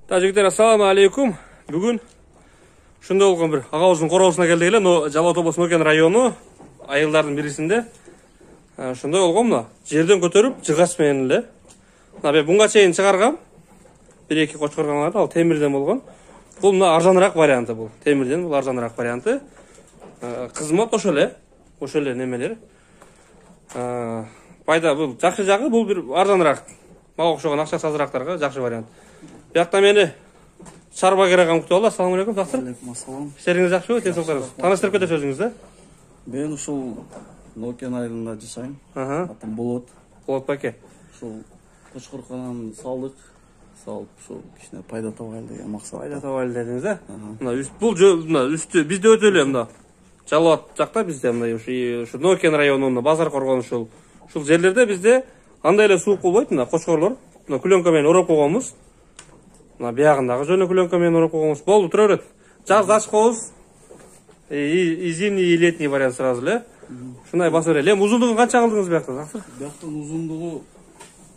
Тажиктер, ассаламу алейкум. Бүгүн ушундай болгон бир агабыздын короосуна келдик эле. Жалал Абад облусу Нокен району айылдардын бирисинде. Ушундай болгон мына жерден көтөрүп жыгач менен эле. Мына буга чейин чыгаргам. 1-2 кочкоргонлар ал темирден болгон. Бул мына арзаныраак варианты бул. Темирден бул арзаныраак варианты. Кызмат ошол эле немелер. Пайда бул жакшы жагы бул бир арзаныраак. Мага окшогон акчасы азыраактарга жакшы вариант. Биякта мени Чарбагер агам күтүп алды. Ассаламу алейкум, доктор. Алейкум ассалам. Иштериңиз жакшыбы, тенчсиздиктериңиз? Тааныштырып кетесиз өзүңүздү? Мен ушул Нокен айылында жашайм. Атым Болот. Болот баке. Ушул кочкоркананы салдык. Салып ушул кичине пайда табайлы деген максат. Пайда табайлы дедиңиз, а? Мына бул мына үстү бизде өтө эле мына. Жалал Абад жакта бизде мына ушу Нокен районунда базар коргон ушул жерлерде бизде андай эле суук болбойт, мына кочкорлор. Мына клёнка менен ороп койгонбуз. Мына биягындагы жөнө клёнка менен ороп койгонбуз. Болду, тура берет. Жазда ачып коебуз. И зимний, и летний вариант сразу эле. Ушундай басып берели. Эми узундугун канча кылдыңыз биякта, доктор? Бияктын узундугу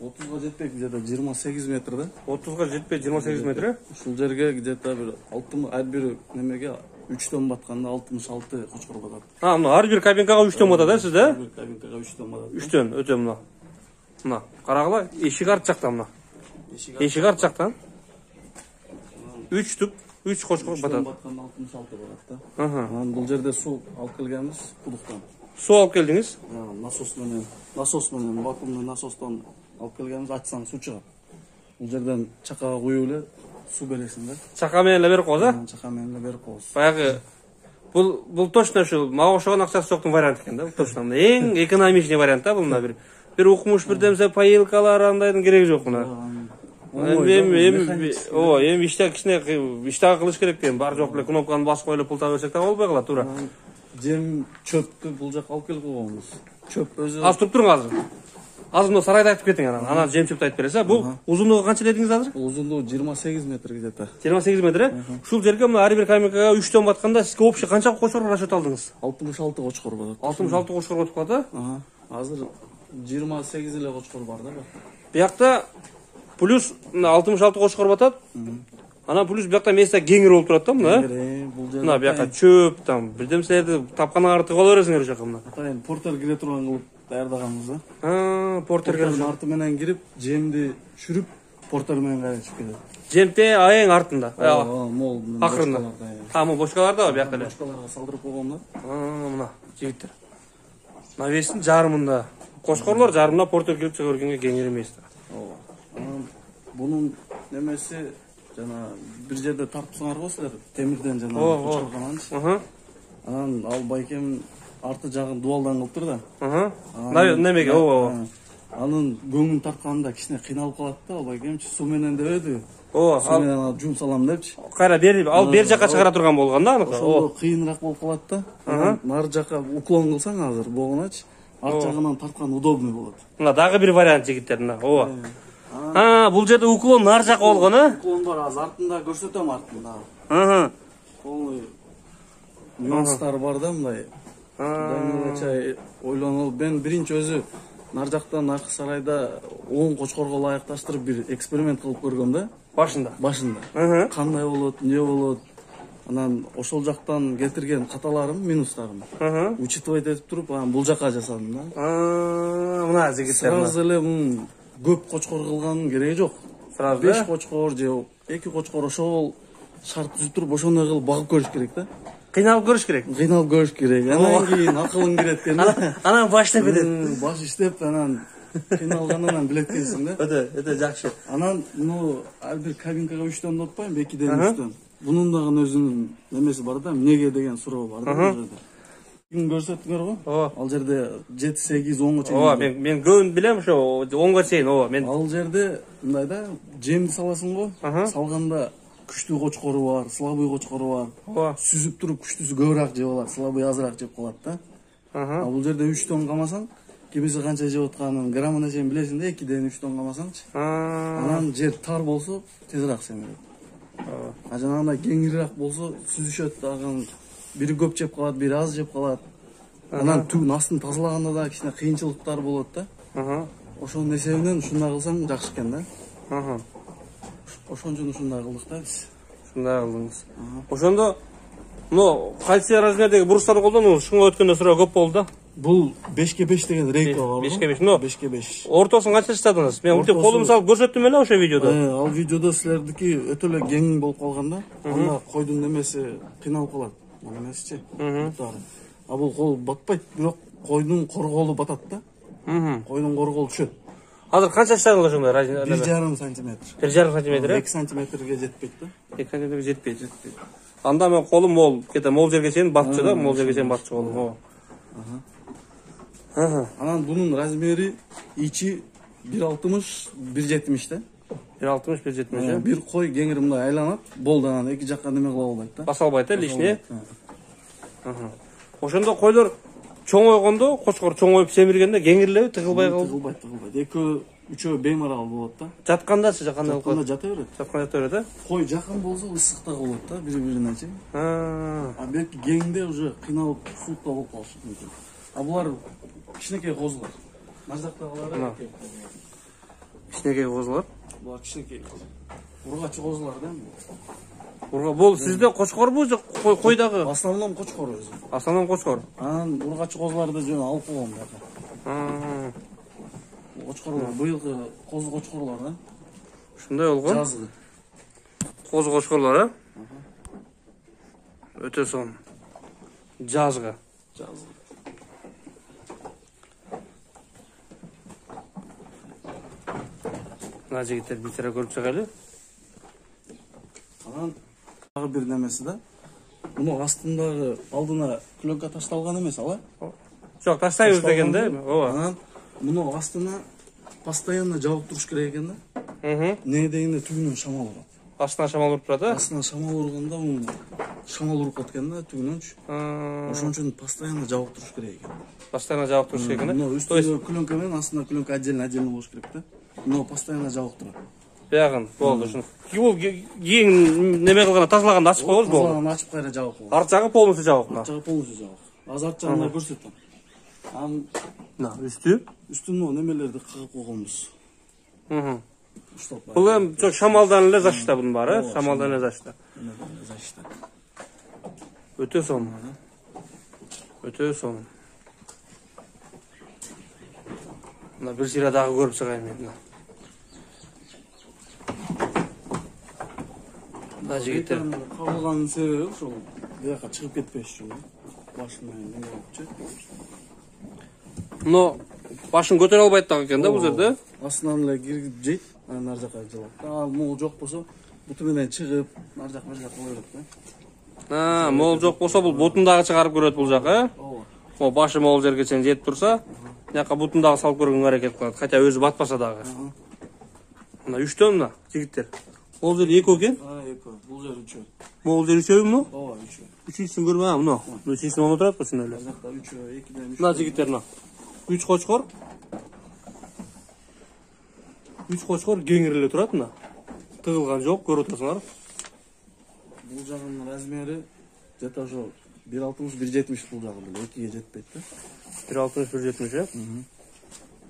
30га жетпейт, где-то 28 метр да. 30га жетпейт, 28 метр. Ушул жерге где-то бир 60 ар бир немеге 3 тон батканда 66 кочкор батат. Мына ар бир кабинкага 3 тон батат, сизде? Ар бир кабинкага 3 тон батат. 3 тон өтө мына. Мына карагыла, эшик арт жакта мына. Эшик арт жактан 3 туп 3 кочкор батат. Батканда 66 батат да. Анан бул жерде суу алып келгенбиз кудуктан. Суу алып келдиңиз? Насос менен вакуумдуу насостон алып келгенбиз, ачсаң суу чыгат. Бул жерден чакага куюп эле суу бересиң да. Чака менен эле берип коебуз, а? Чака менен эле берип коебуз. Баягы бул точно ушул мага окшогон акчасы жоктун варианты экен да. Бул точно эң экономичный вариант да бул мына бир укмуш бирдемсе поилкалар андайдын кереги жок мына. Эми иште кичине иштага кылыш керек экен. Бар жок эле кнопканы басып коюп эле пул таба берсек да болбой калат, туура. Жем чөптү бул жака алып келип койгонбуз. Чөп өзү. Азыр туруп туруң азыр. Азыр мына сарайда айтып кетиң анан жем чөптү айтып бересиз. Бул узундугу канча дедиңиз азыр? Узундугу 28 метр где-то. 28 метр. Ушул жерге мына ар бир камеркага 3 тон батканда сизге общий канча кочкор расчет алдыңыз? 66 кочкор батат. 66 кочкор батып калат, а? Азыр 28 эле кочкор бар да. Биякта плюс 66 кочкор батат. Анан плюс биякта место кеңир болуп турат да мына. Мына биякта чөп, там бирдемселерди тапканыңарды тыгып ала бересиңер ошо жака мына. Атайын портер кире турган кылып даярдаганбыз да. Портердин арты менен кирип, жемди түшүрүп, портер менен кайрылып кетет. Жемте айың артында. Мол акырында. Могу бочкаларда биякта эле. Бочкаларга салдырып койгон да. Мына жигиттер. Навестин жарымында кочкорлор, жарымында портер кирип чыга бергенге кеңир эмес да. Анан бунун немеси жана бир жерде тартыпсыңар го силер, темирден жана кочкоргананчы. Анан ал байкем арты жагын дуалдан кылыптыр да. Немеге, Анын көңүн тартканында кичине кыйналып калат да, ал байкемчи суу менен дебеди. Суу менен жум салам депчи. Кайра бер жака чыгара турган болгон да аныкы. Ошол кыйыныраак болуп калат да. Нар жака уклон кылсаң азыр богуначы, арт жагынан тарткан удобный болот. Мына дагы бир вариант жигиттер мына. Бул жерде уклон нар жака болгон, а? Уклон бар, азыр артында көрсөтөм артында. Полный нюанстар бар да мындай. Мындайча ойлонуп, мен биринчи өзү нар жактан наркы сарайда 10 кочкорго ылайыкташтырып бир эксперимент кылып көргөм да. Башында. Кандай болот, эмне болот? Анан ошол жактан кетирген каталарым, минустарым учитывать этип туруп, анан бул жака жасадым да. Мына жигиттер. Сразу эле көп кочкор кылганын кереги жок. Сразу 5 кочкор же 2 кочкор ошол шарт түзүп туруп ошондой кылып багып көрүш керек да. Кыйналып көрүш керек. Анан кийин акылың кирет экен да. Анан баштап кетет. Баш иштеп, анан кыйналгандан билет экенсиң да. Өтө жакшы. Анан ар бир кабинкага 3 тон деп атпаймынбы, 2ден 3 тон. Бунун дагы өзүнүн немеси бар да, эмнеге деген суроо бар да бул жерде. Көрсөттүңөр го? Ал жерде 7, 8, 10го чейин. Мен көбүн билем ошо 10го чейин. Мен ал жерде мындай да, жемди саласың го, салганда күчтүү кочкору бар, слабый кочкору бар. Сүзүп туруп күчтүүсү көбүрөөк жеп алат, слабый азыраак жеп калат да. Бул жерде 3 тон камасаң, кимиси канча жеп атканын граммына чейин билесиң да, 2ден 3 тон камасаңчы. Анан жер тар болсо тезирээк семирет. Жанагындай кеңирээк болсо сүзүшөт дагы, бири көп жеп калат, бири аз жеп калат. Анан түбүн астын тазалаганда да кичине кыйынчылыктар болот да. Ошонун эсебинен ушундай кылсаң жакшы экен да. Ошон үчүн ушундай кылдык да биз. Ушундай кылдыңыз. Ошондо кайсы размердеги брустарды колдонуңуз? Шыңга өткөндө суроо көп болду да. Бул 5ке 5 деген рейка бар. 5ке 5. 5ке 5. Ортосун канча таштадыңыз? Мен мынтип колум салып көрсөттүм эле ошо видеодо. Ал видеодо силердики өтө эле кең болуп калган да. Анда койдун немеси кыйналып калат. Немесичи? А бул кол батпайт, бирок койдун корголу батат да. Койдун корголу түшөт. Азыр канча таштадыңыз ошондой? 1,5 сантиметр. 1,5 сантиметр? 2 сантиметрге жетпейт да. 2 сантиметрге жетпейт. Анда мен колум мол, кете мол жерге чейин батчу да, мол жерге чейин батчу колум. Анан бунун размери ичи 1,60 1,70 да. 1,60 1,70. Бир кой кеңири мындай айланат, болду анан эки жакка неме кыла албайт да. Баса албайт лишний. Ошондо койлор чоңойгондо, кочкор чоңоюп семиргенде кеңирлеби, тыгылбай калды. Тыгылбайт. Экөө, үчөө беймарал болот да. Жаткандачы жаккандай болуп калат. Жата берет. Жата берет, да? Кой жакын болсо ысык да болот да, бири-биринечи. А бек кеңде уже кыйналып, суукта болуп калышы мүмкүн. А булар кичинекей козулар. Маждактагылар кичинекей козулар. Булар кичинекей. Ургачы козулар да. Бул сизде кочкорбу же койдагы? Основном кочкор өзү. Основном кочкор. Анан ургачы козуларды жөн алып койгон да. Кочкорлор быйылкы козу кочкорлор да. Ушундай болгон. Жазгы. Козу кочкорлор, өтө сонун. Жазгы. Мына жигиттер битире көрүп чыгайлы. Анан дагы бир немеси да. Муну астындагы алдына клёнка ташталган эмес, ала? Жок, таштайбыз дегенде, ооба. Анан муну астына постоянно жабып туруш керек экен да. Не дегенде түгүнөн шамал урат. Астына шамал уруп турат, Астына шамал урганда муну шамал уруп калат экен да түгүнөнчү. Ошон үчүн постоянно жабып туруш керек экен. Постоянно жабып туруш керек экен. Муну үстүндө клёнка менен астында клёнка отдельно болуш керек да. Но постоянно жабып турат. Бягын болду ушуну. Бул кийин неме кылганда тазалаганда ачып коебуз болду. Тазалаганда ачып кайра жабып коебуз. Арт жагы полностью жабык. Арт жагы полностью жабык. Азыр арт жагын көрсөтөм. Анан үстүнө немелерди кагып койгонбуз. Бул эми жок шамалдан эле защита бунун баары, шамалдан эле защита. Өтө сонун. Өтө сонун. Мына бир сыйра дагы көрүп чыгайын мен. Мына жигиттер кабылганын себеби ошол бияка чыгып кетпеш үчүн. Башына неме болупчу. Но башын көтөрө албайт дагы экен да бул жерде. Астынан эле киргип жейт, анан ар жака жылат. Мол жок болсо буту менен чыгып, ар жак бер жак кыла берет да. Мол жок болсо бул бутун дагы чыгарып көрөт бул жака, Ооба. Башы мол жерге чейин жетип турса, жака бутун дагы салып көргөнгө аракет кылат, хотя өзү батпаса дагы. Мына 3тө мына жигиттер. Мол жер 2 экен. 2. Бул жер 3. Мол жер 3 му? Ооба, 3. 3-үчүн көрбөм, мына. 3-үчүн оно турат ушуну эле. Жакта 3, 2ден 3. Мына жигиттер мына. 3 кочкор. 3 кочкор кеңирле турат мына. Тыгылган жок, көрүп атасыңар. Бул жагынын размери где-то ошо 1,60 1,70 бул жагы деле 2ге жетпейт да. 1,60 1,70,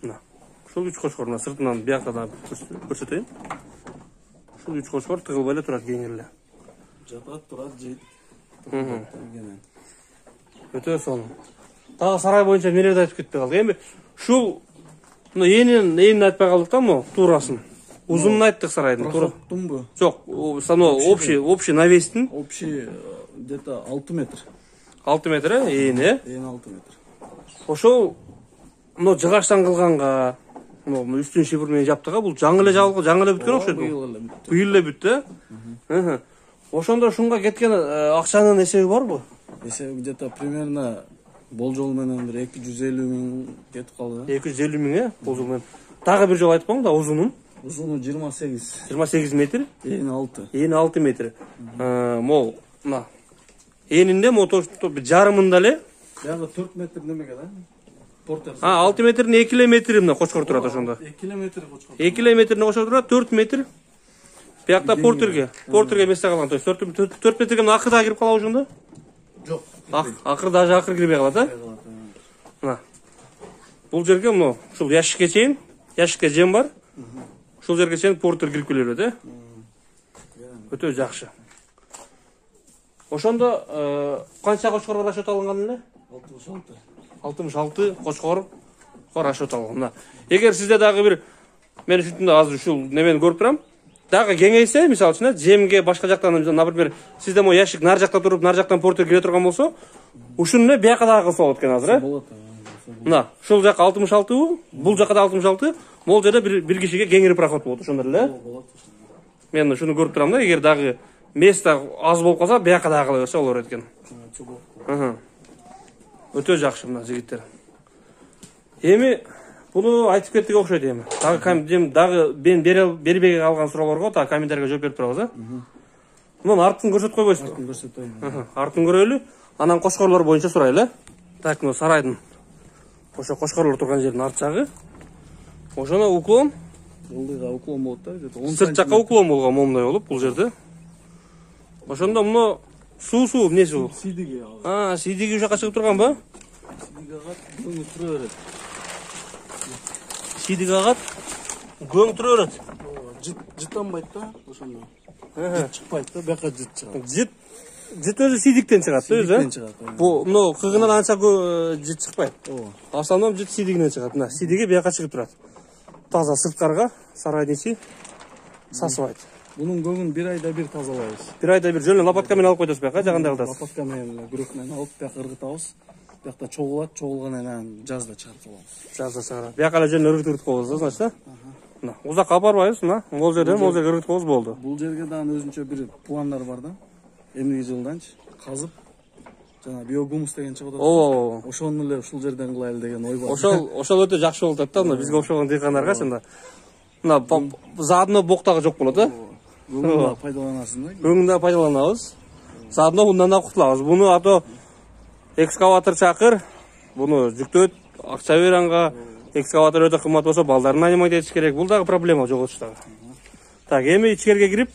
Мына. Ушул 3 кочкор мына сыртынан биякта да көрсөтөйүн. Ушул 3 кочкор тыгылбай эле турат кеңирле. Жатат, турат, жейт. Өтө сонун. Дагы сарай боюнча эмнелерди айтып кетпей калдык. Эми ушул мына энин айтпай калдык да, могу туурасын. Узунун айттык сарайдын. Проходтунбу? Жок, общий навестин. Общий где-то 6 метр. 6 метр, эни, Эни 6 метр. Ошол мына жыгачтан кылганга, мына үстүн шифр менен жаптыга бул жаңы эле жабылган, жаңы эле бүткөн окшойт. Быйыл эле бүттү. Ошондо ушунга кеткен акчанын эсеби барбы? Эсеби где-то примерно болжол менен 250 миң кетип калды. 250 миң, болжол менен. Дагы бир жолу айтып коюң да, узуну. Узуну 28. 28 метр. Эни 6. Эни 6 метр. Мол, мына. Энинде мотор жарымында эле. Ягы 4 метр немеге да? Портер. 6 метрдин 2 метри мына кочкор турат ошондо. 2 метр кочкор. 2 метрин кочкор турат, 4 метр. Биякта портерге месте калган. То есть 4 метрге мына акырда кирип калабы ошондо? Жок. Даже акыр кирбей калат, Мына. Бул жерге мына ушул ящикке чейин, ящикке жем бар. Ушул жерге чейин портер кирип келе берет, Өтө жакшы. Ошондо канча кочкор расчет алынган эле? 66. 66 кочкор расчет алынган. Эгер сизде дагы бир мен үчүн азыр ушул немени көрүп турам. Дагы кеңейсе, мисалы үчүн жемге башка жактан, например, сизде мо ящик нар жакта туруп, нар жактан портер кире турган болсо, ушуну эле бияка дагы кылса болот экен азыр, Болот. Мына, ушул жака 66, бул жака да 66, могул жерде бир кишиге кеңири проход болот, ошондор эле. Болот. Мен ушуну көрүп турам да, эгер дагы место аз болуп калса, бияка дагы кыла берсе болор экен. Өтө жакшы мына жигиттер. Эми буну айтып кеттик окшойт эми. Дагы мен бербей калган суроолорго дагы комментарийге жооп берип турабыз, Мына артын көрсөтүп койбойсузбу? Артын көрсөтөйүн. Артын көрөлү, анан кочкорлор боюнча сурайлы. Так, мына сарайдын ошо кочкорлор турган жердин арт жагы. Ошоно уклон. Ылдыйга уклон болот да, где-то 10 Сырт жакка уклон болгон момундай болуп бул жерде. Ошондо мына суу эмнеси бул? Сидиги. Сидиги ушакка чыгып турганбы? Сидиги агат, көңү тура берет. Сидиги агат, көң тура берет. Жыттанбайт да, ошондо. Жыт чыкпайт да, бияка жыт чыгат. Жыт өзү сидиктен чыгат, өзү. Сидиктен чыгат. Бул мына кыгынан анча жыт чыкпайт. Ооба. Основном жыт сидигинен чыгат. Мына сидиги бияка чыгып турат. Таза сырткарга сарайдын ичи сасыбайт. Бунун көңүн 1 айда бир тазалайбыз. 1 айда бир жөн лопатка менен алып койтосуз бияка, жагандай кыласыз. Лопатка менен, күрөк менен алып бияка ыргытабыз. Биякта чогулат, чогулгандан анан жазда чыгарып салабыз. Жазда чыгарат. Бияка эле жөн ыргытып коебуз, значит, Мына узакка алып барбайбыз, мына. Могул жерден ыргытып коебуз болду. Бул жерге дагы өзүнчө бир пландар бар да. Эмнеге жылданчы казып жана биогумус деген чыгып атат. Ооба. Ошону эле ушул жерден кылайлы деген ой бар. Ошол өтө жакшы болуп атат да, мына бизге окшогон дыйкандарга чында. Мына заодно боктагы жок болот, Көңүн пайдаланасың да. Көңүндө пайдаланабыз. Заодно мындан да кутулабыз. Буну ато экскаватор чакыр, буну жүктөт, акча бер анга. Экскаватор өтө кымбат болсо, балдарын нанимать этиш керек. Бул дагы проблема жоготуш дагы. Так, эми ичкерге кирип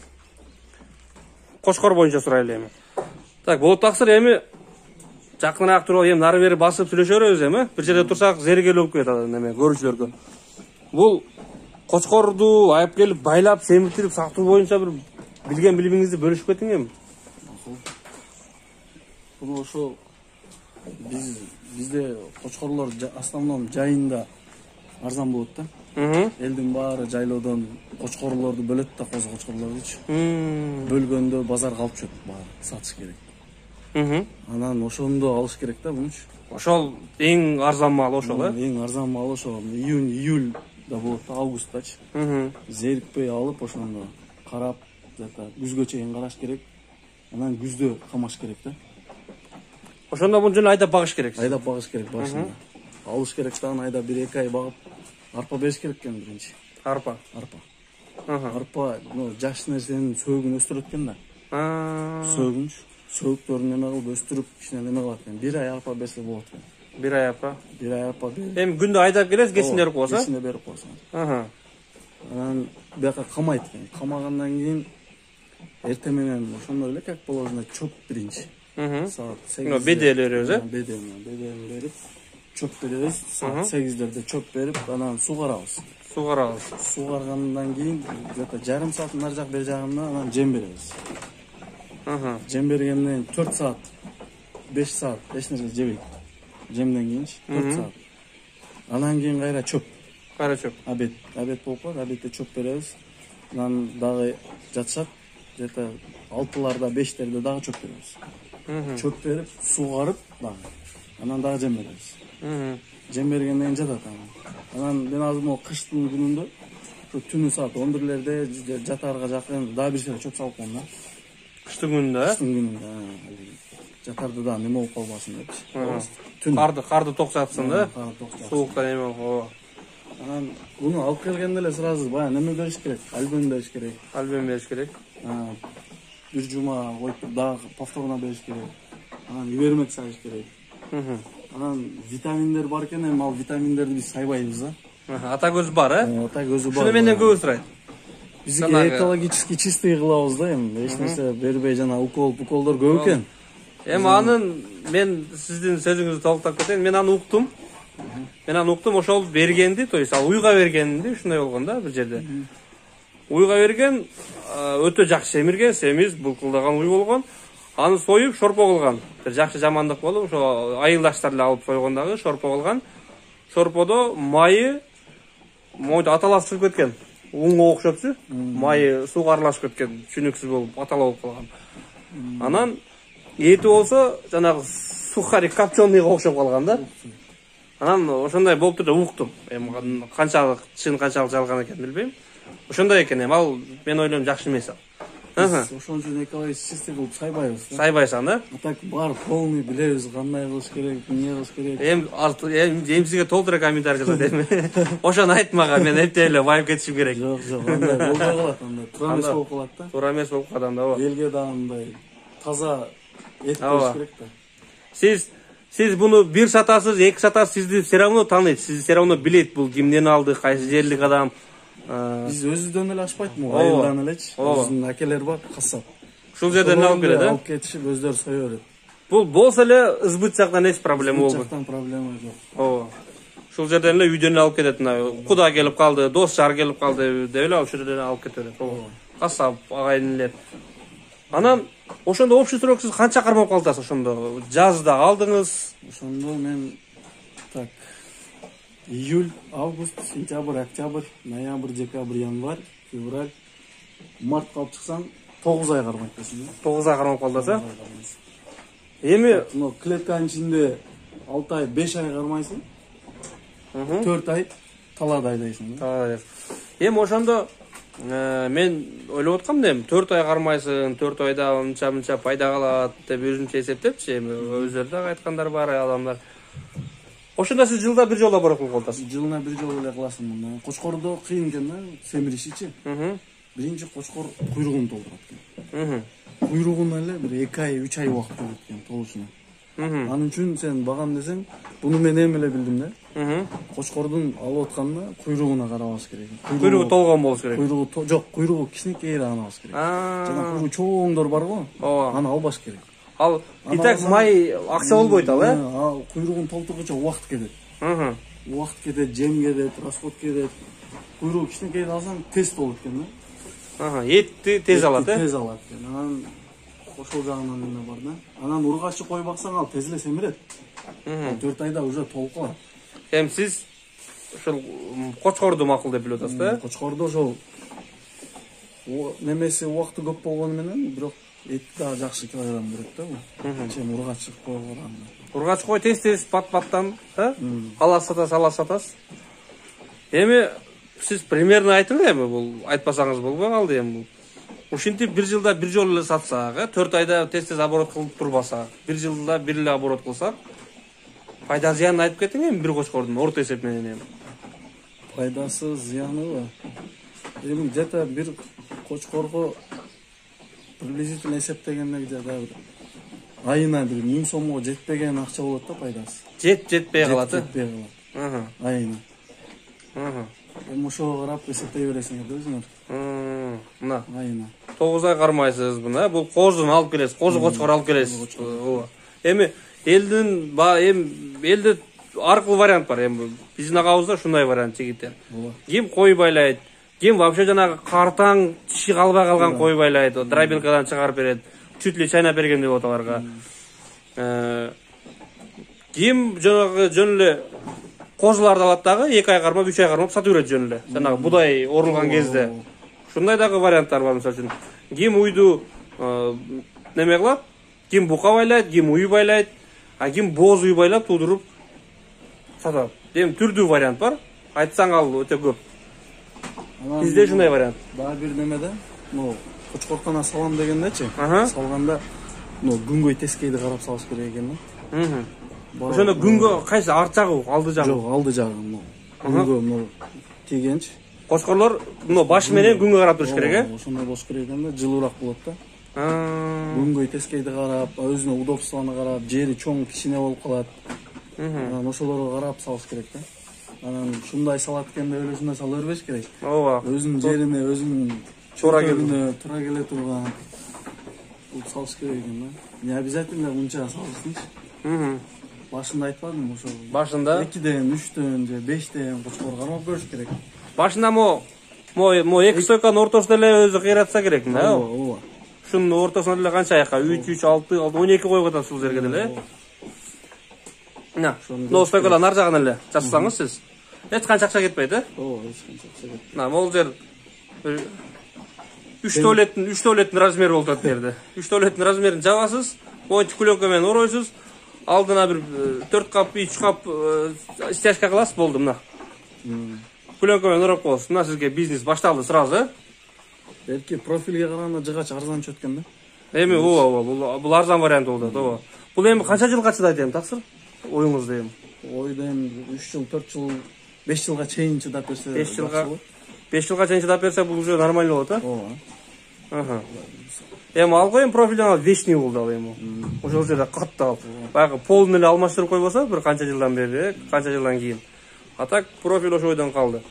кочкор боюнча сурайлы эми. Так, болот таксыр эми жакыныраак туруп эми нары бери басып сүйлөшө беребиз эми. Бир жерде турсак зеригел болуп кетет неме көрүүчүлөргө. Бул кочкорду айып келип байлап, семиртирип сактоо боюнча бир билген билимиңизди бөлүшүп кетиң эми. Буну ошо бизде кочкорлор основном жайында арзан болот да. Элдин баары жайлоодон кочкорлорду бөлөт да, козу кочкорлордучу. Бөлгөндө базарга алып чыгып баары сатыш керек. Анан ошондо алыш керек да мунчу. Ошол эң арзан маалы ошол, Эң арзан маалы ошол. Июнь, июль да болот да, августтачы. Зерикпей алып ошондо карап, күзгө чейин караш керек. Анан күздө камаш керек да. Ошондо муну жөн айдап багыш керек. Айдап багыш керек башында. Алыш керек да, айда 1-2 ай багып арпа бериш керек экен биринчи. Арпа. Арпа, жаш нерсенин сөөгүн өстүрөт экен да. Сөөгүн неме кылып өстүрүп, кичине неме кылат экен. 1 ай арпа берсе болот экен. 1 ай арпа. 1 ай арпа берип. Эми күндө айдап келесиз, кечинде берип коесуз. Кечинде берип коесуң. Анан бияка камайт экен. Камагандан кийин эртең менен ошондой эле как положено чөп биринчи. Саат 8. Бедел беребиз, Беделин берип, чөп беребиз. Саат 8-дерде чөп берип, анан суугарабыз. Суугаргандан кийин где-то жарым саат нар жак бер жагында анан жем беребиз. Жем бергенден 4 саат, 5 саат эч нерсе жебейт. Жемден кийинчи 4 саат. Анан кийин кайра чөп. Обед болуп калат, обедте чөп беребиз. Анан дагы жатышат. Где-то 6-ларда, 5-терде дагы чөп беребиз. Чөп берип, суугарып дагы. Анан дагы жем беребиз. Жем бергенден жатат анан мен азыр могу кыштын күнүндө түнү саат 11-лерде жатаарга жакын дагы бир жер чөп салып коем да. Кыштын күнүндө, Кыштын күнүндө. Жатарды да неме болуп калбасын депчи. Карды токсатсын да. Сууктан эме болуп. Анан буну алып келгенде эле сразу баягы неме бериш керек, альбом бериш керек. Бир жума коюп дагы повторно бериш керек. Анан ибермек салыш керек. Анан витаминдер бар экен, эми ал витаминдерди биз сайбайбыз да. Ата көзү бар, Ата көзү бар. Шуну менден көп сурайт. Биздики экологически чистый кылабыз да, эми эч нерсе бербей жана уколдор көп экен. Эми анын мен сиздин сөзүңүздү толуктап кетейин. Мен аны уктум. Ошол бергенди, то есть ал уйга бергенди, ушундай болгон да бир жерде. уйга берген, өтө жакшы семирген, семиз булкулдаган уй болгон. Аны союп шорпо кылган. Бир жакшы жамандык болуп, ошо айылдаштар эле алып койгон дагы шорпо кылган. Шорподо майы мойту аталаш чыгып кеткен. Унга окшопчу, майы сууга аралашып кеткен, түшүнүксүз болуп атала болуп калган. Анан эти болсо жанагы сухарик копченыйга окшоп калган да. Анан ошондой болупту да уктум. Эми канчалык чын канчалык жалган экенин билбейм. Ошондой экен эми ал мен ойлойм жакшы эмес ал. Ошон үчүн экология чисти кылып сайбайбыз да. Сайбайсың да? Так бар полный билебиз кандай кылыш керек, эмне кылыш керек. Эми сизге толтура комментарий жазат эми. Ошону айтмага, мен эптеп эле байып кетишим керек. Жок, андай болбой калат, андай туура эмес болуп калат да. Туура эмес болуп калат да, ооба. Элге да андай таза эт болуш керек да. Сиз буну бир сатасыз, эки сатасыз, сизди все равно тааныйт, сизди все равно билет бул кимден алды, кайсы жерлик адам. Биз өзүбүздөн эле ачпайт му, айылдан элечи. Өзүнүн акелери бар, касап. Ушул жерден алып келет, да? Алып кетишип өздөрү сое берет. Бул болсо эле ызбыт жактан эч проблема болбойт. Ызбыт жактан проблема жок. Ооба. Ушул жерден эле үйдөн алып кетет, куда келип калды, дос жар келип калды деп эле ошол жерден алып кете берет. Ооба. Касап, агайын элер. Анан ошондо общий срок сиз канча кармап калдыңыз ошондо? Жазда алдыңыз? Ошондо мен так июль, август, сентябрь, октябрь, ноябрь, декабрь, январь, февраль, март калып чыксаң 9 ай кармайт десең. 9 ай кармап калдыңыз, Эми клетканын ичинде 6 ай, 5 ай кармайсың. 4 ай талаада айдайсың. Эми ошондо мен ойлоп аткам да, эми 4 ай кармайсың, 4 айда мынча пайда калат деп өзүмчө эсептепчи, эми өздөрү дагы айткандар бар адамдар. Ошондо сиз жылда бир жолу оборот кылып атасыз. Жылына бир жолу эле кыласың мында. Кочкордо кыйын экен да, семиришичи. Биринчи кочкор куйругун толтурат экен. Куйругун эле бир 2 ай, 3 ай убакыт кетет экен толушуна. Анын үчүн сен багам десең, буну мен эми эле билдим да. Кочкордун алып атканына куйругуна карабаш керек. Куйругу толгон болуш керек. Куйругу жок, куйругу кичинекей албаш керек. Жана куйругу чоңдор бар го, аны албаш керек. Ал итак май акча болбойт ал, Куйругун толтургуча убакыт кетет. Убакыт кетет, жем кетет, расход кетет. Куйругу кичинекей алсаң тез толот экен да. Этти тез алат, Тез алат экен. Анан ошол жагынан эмне бар да. Анан ургачы кой баксаң ал тез эле семирет. 4 айда уже толуп калат. Эми сиз ошол кочкорду макул деп билип атасыз да? Кочкордо ошол немеси убакыты көп болгону менен, бирок эт да жакшы килограмм берет да бул. Чем ургачы койгон. Ургач кой тез пат-паттан, алас сатасыз. Эми сиз примерно айтыңыз эми, бул айтпасаңыз болбой калды эми. Ушинтип бир жылда бир жолу эле сатсак, 4 айда тез оборот кылып турбасак, бир жылда бир эле оборот кылсак, пайда зыянын айтып кетиң эми бир кочкордун орто эсеп менен эми. Пайдасы, зыяныбы? Эми где-то бир кочкорго приблизительно эсептегенде где-то айына бир 1000 сомго жетпеген акча болот да пайдасы. Жетпей калат. Жетпей калат. Айына. Эми ошого карап эсептей бересиңер да өзүңөр. Мына айына 9 ай кармайсыз мына. Бул козун алып келесиз, козу кочкор алып келесиз. Ооба. Эми элде ар кыл вариант бар. Эми биздин агабызда ушундай вариант жигиттер. Ким кой байлайт, ким вообще жанагы картаң тиши калбай калган кой байлайт, драбинкадан чыгарып берет, чуть ли чайнап берген деп аталарга. Ким жанагы жөн эле козуларды алат дагы 2 ай кармап, 3 ай кармап сатып берет жөн эле. Жанагы будай орулган кезде. Ушундай дагы варианттар бар мисалы үчүн. Ким уйду неме кылат, ким бука байлайт, ким уй байлайт, а ким боз уй байлап туудуруп сатат. Эми түрдүү вариант бар. Айтсаң ал өтө көп. Бизде ушундай вариант. Дагы бир неме да, кочкоркана салам дегендечи. Салганда күнгөй тескейди карап салыш керек экен да. Ошондо күнгө кайсы арт жагы, алды жагы? Жок, алды жагы. Күнгө тийгенчи. Кочкорлор башы менен күнгө карап туруш керек, Ошондой болуш керек экен да, жылуураак болот да. Күнгөй тескейди карап, өзүнө удобствону карап, жери чоң кичине болуп калат. Анан ошолорго карап салыш керек да. Анан ушундай салат экен деп эле ушундай сала бербеш керек. Ооба. Өзүнүн жерине, өзүнүн туура келе турган салыш керек экен да. Не обязательно мынча салышсыңчы. Башында айтпадым ошол. Башында 2ден, 3ден же 5ден кочкор кармап көрүш керек. Башында Мо эки стойканын ортосунда эле өзү кыйратса керек да. ооба. Ушунун ортосуна деле канча аяка 3, 6, 12 коюп атасыз бул жерге деле. Мына стойкалар нар жагын эле жасасаңыз сиз эч канча акча кетпейт, Ооба, эч канча акча кетпейт. Могул жер 3 туалеттин размери болуп атат жерде. 3 туалеттин размерин жабасыз, монтип клёнка менен оройсуз, алдына бир 4 кап, 3 кап стяжка кыласыз, болду мына. Клёнка менен ороп коесуз. Мына сизге бизнес башталды сразу. Белки профилге караганда жыгач арзан чөт экен да. Эми ооба, бул арзан вариант болот, ооба. Бул эми канча жылга чыдайт эми таксыр? Оюңузда эми. Ойда эми 3 жыл, 4 жыл, 5 жылга чейин чыдап берсе. 5 жылга чейин чыдап берсе бул уже нормально болот, Ооба. Эми алго эми профилден вечный болду ал эми. Ошол жерде каттап, баягы полун эле алмаштырып койбосо бир канча жылдан бери, канча жылдан кийин. А так профиль ошо бойдон калды.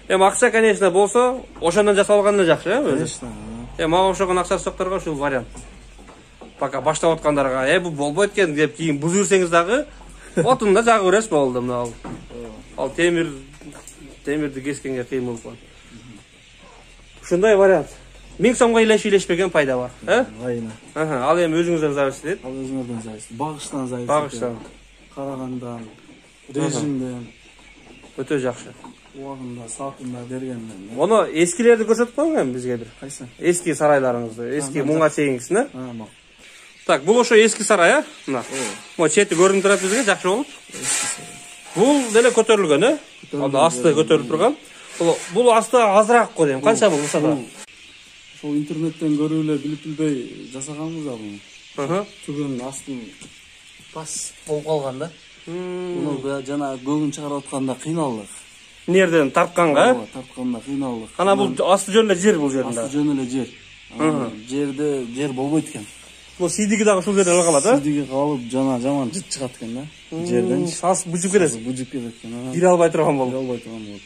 Эми акча, конечно, болсо, ошондон жасалган эле жакшы, өзү. Конечно. Мага окшогон акчасыздыктарга ушул вариант. Пока баштап аткандарга, бул болбойт экен деп кийин бузурсеңиз дагы, отун да жагып бересиз, болду мына ал. Ал темирди кескенге кыйын болуп калат. Ушундай вариант. 1000 сомго илешпеген пайда бар, Айына. Ал эми өзүңүздөн зависит дейт. Ал өзүңөрдөн зависит. Багыштан зависит. Багыштан. Карагандан, режимден, Өтө жакшы. убагында, саатында бергенден. Ону эскилерди көрсөтүп коюң эми бизге бир. Кайсы? Эски сарайларыңызды, эски муңга чейингисин, Мак. Так, бул ошо эски сарай, мына. Мо чети көрүнүп турат бизге, жакшы болуп. Бул деле көтөрүлгөн, Анда асты көтөрүлүп турган. Бул асты азыраак го дейм. Канча бул мусага? Ошол интернеттен көрүп эле билип билбей жасаганбыз да буну. Түбүн астын таш болуп калган да. Буну жана көгүн чыгарып атканда кыйналдык. Нерден тартканга? Тартканда кыйналдык. Ана бул асты жөн эле жер бул жеринде. Асты жөн эле жер. Жерде жер болбойт экен. Бул сийдиги дагы ушул жерден калат, Сийдиги калып жана жаман жыт чыгат экен да. Жерден сас бужуп кетет. Бужуп кетет экен. Кире албай турган болуп. Албай турган болуп.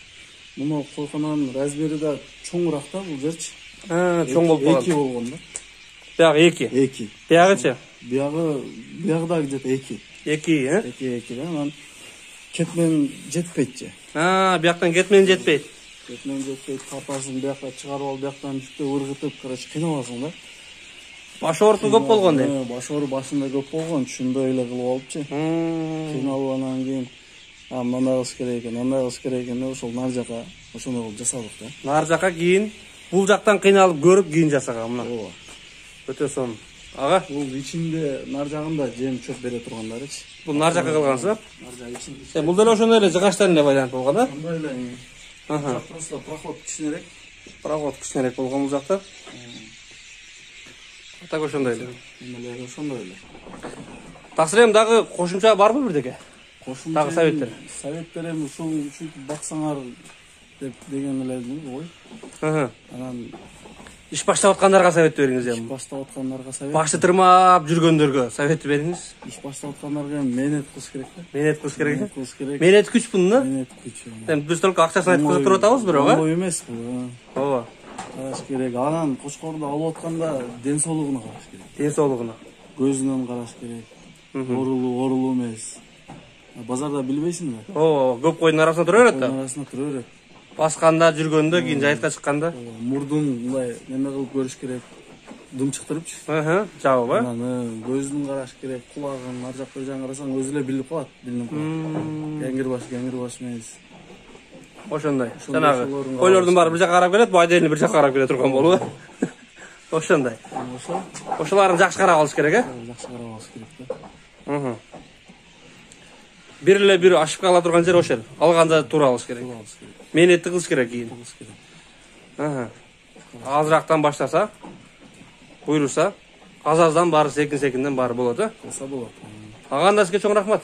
Муну койкононун размери да чоңураак да бул жерчи. Чоң болуп калат. 2 болгон да. Биягы 2. 2. Биягычы? Биягы дагы жет 2. 2, 2 да. Анан кетмен жетпейт. Бияктан кетмен жетпейт. Кетмен жетпейт. Капасын биякка чыгарып алып, бияктан жүктөп ыргытып, короче, кыйналасың да. Баш оорусу көп болгон дейм. Баш оору башында көп болгон, ушундай эле кылып алыпчы. Кыйналып анан кийин мындай кылыш керек экен, андай кылыш керек экен деп ошол нар жака ошондой кылып жасадык да. Нар жака кийин бул жактан кыйналып көрүп кийин жасаган мына. Ооба. Өтө сонун. Ага. Бул ичинде нар жагында жем чөп бере тургандарычы. Бул нар жака кылгансыз? Нар жагы ичинде. Бул деле ошондой эле жыгачтан эле байланып болгон, Андай эле. Просто проход кичинерээк. Проход кичинерээк болгон бул жакта. Так ошондой эле. Эмелери ошондой эле. Таксыр эми дагы кошумча барбы бирдеке? Кошумча дагы советтер. Советтер эми ушул баксаңар деп деген эле ой. Анан иш баштап аткандарга совет бериңиз эми. Иш баштап аткандарга совет. Башы тырмап жүргөндөргө совет бериңиз. Иш баштап аткандарга менет кылыш керек да. Менет кылыш керек. Менет күч бунда. Менет күч. Эми биз только акчасын айтып кызып туруп атабыз бирок, Оңой эмес бул. Ооба. Караш керек. Анан кошкорду алып атканда ден соолугуна караш керек. Ден соолугуна. Көзүнөн караш керек. Орулуу эмес. Базарда билбейсиң да. Ооба, көп койдун арасында тура берет да. Арасында тура берет. Басканда, жүргөндө, кийин жайытка чыкканда. Мурдун мындай неме кылып көрүш керек. Дум чыктырыпчы. Жабып, Анан көзүн караш керек, кулагын ар жакка жан карасаң өзү эле билип калат, билинип калат. Кеңир баш эмес. Ошондой. Жанагы койлордун баары бир жакка карап келет, бу айдел бир жакка карап келе турган болуп. Ошондой. Ошолорун жакшы карап алыш керек, Жакшы карап алыш керек да. Бир эле бир ошибка турган жер ошол. Алганда туура алыш керек. Менетти кылыш керек кийин. Азырактан баштаса, буйруса, аз-аздан баары секин-секинден баары болот, Болса болот. Ага сизге чоң рахмат.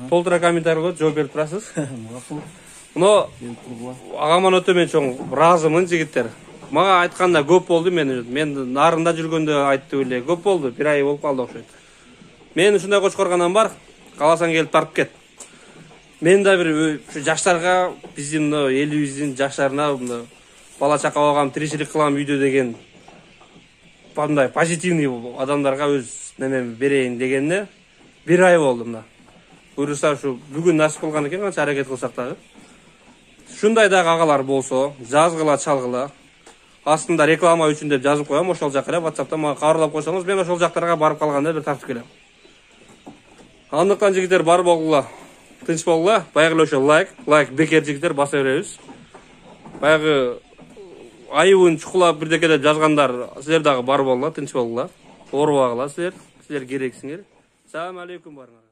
Толтура комментарийге жооп берип турасыз. Макул. Муну агаман өтө мен чоң ыраазымын жигиттер. Мага айтканда көп болду, мен нарында жүргөндө айтты эле, көп болду, бир ай болуп калды окшойт. Мен ушундай кочкоргандан бар, каласаң келип тартып кет. Мен да бир ушу жаштарга, биздин элибиздин жаштарына бала чака болгам, тиричилик кылам үйдө деген мындай позитивный адамдарга өз немеми берейин дегенде бир ай болду мына. Буйруса ушу бүгүн насип кылган экен, канча аракет кылсак дагы. ушундай дагы агалар болсо жазгыла чалгыла. Астында реклама үчүн деп жазып коем, ошол жака эле WhatsApp'та мага кабарлап койсоңуз, мен ошол жактарга барып калганда бир тартып келем. Андыктан жигиттер бар болгула, тынч болгула. Баягы эле ошо лайк бекер жигиттер баса беребиз. Баягы айыбын чукулап бирдеке деп жазгандар, силер дагы бар болгула, тынч болгула. Оорубагыла силер керексиңер. Салам алейкум барыңар.